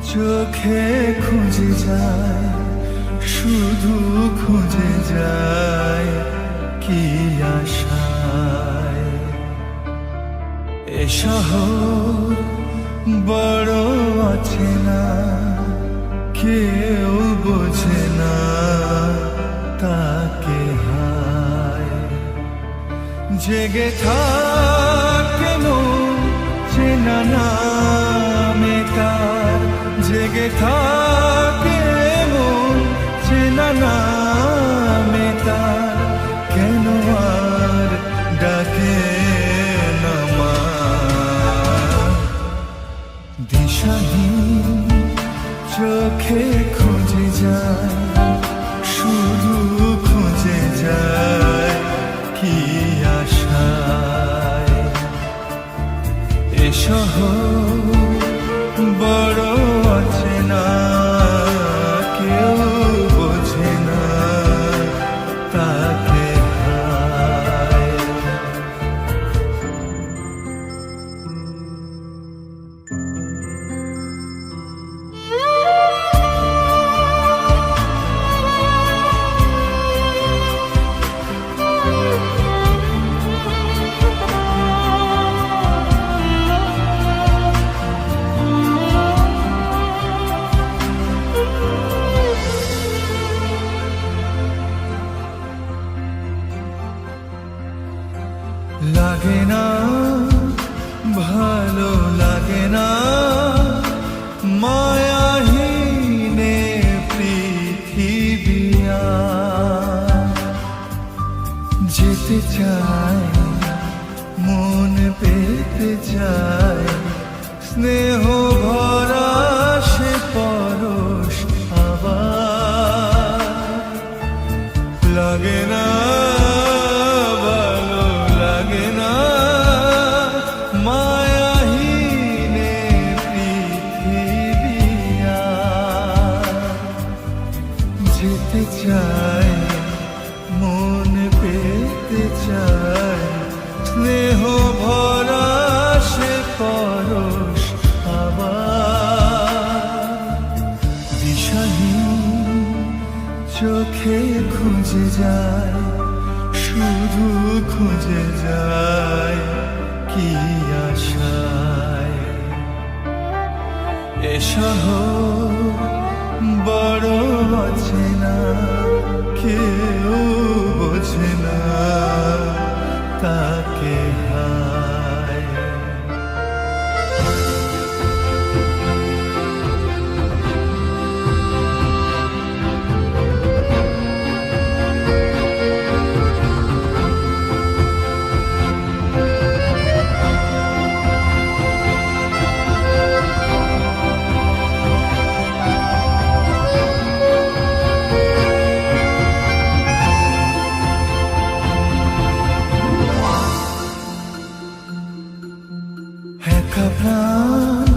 চোখে খুঁজে যায়, শুধু খুঁজে যায় কি আশায়। এ শহর বড় অচেনা, কেউ বোঝে না তাকে হায়। জেগে থাকে মন চেনা নামে তার, জেগে থাকে মন চেনা নামে তার, কেন আর ডাকে না মা। দিশাহীন চোখে খুঁজে যায়, শুধু খুঁজে যায় কি আশায়। এ শহর বড় অচেনা, কেউ বোঝে না তাকে হায়। লাগে না ভালো লাগে না মায়াহীনে পৃথিবী আর। যেতে চায় মন পেতে চায়, স্নেহ ভরা সে পরশ আবার। লাগে না যেতে চায় মন পেতে চায়, স্নেহ ভরা সে পরশ আবার। দিশাহীন চোখে খুঁজে যায়, শুধু খুঁজে যায় কি আশায়। এ শহর বড় অচেনা, কেউ বোঝে না তাকে হায়। একা প্রাণ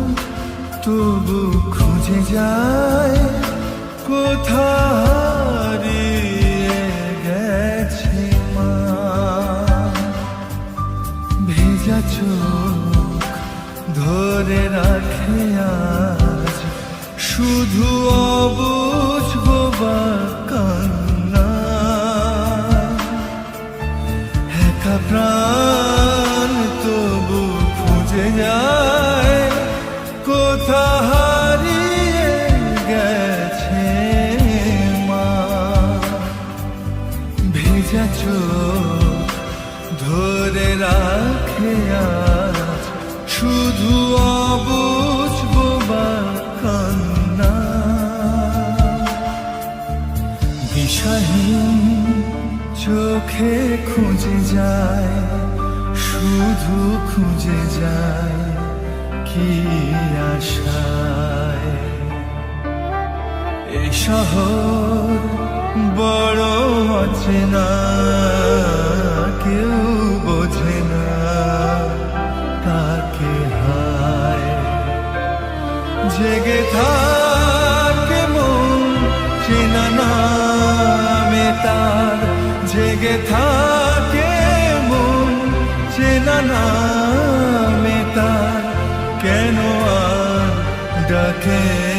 তবু খুঁজে যায়, কোথায় গেছে মা। ভেজা চোখ ধরে রাখে আজ, শুধু অবুঝ বোবা কান্না। একা প্রাণ তবু খুঁজে যায়, কোথা হারিয়ে গেছে মা। ভেজা চোখ ধরে রাখে আজ, শুধু অবুঝ বোবা কান্না। দিশাহীন চোখে খুঁজে যায়, শুধু খুঁজে যায় কি আশায়। এ শহর বড় অচেনা, কেউ বোঝে না তাকে হায়। জেগে থাকে মন চেনা নামে তার, জেগে থাকে মন চেনা নামে তার, কেন আর ডাকে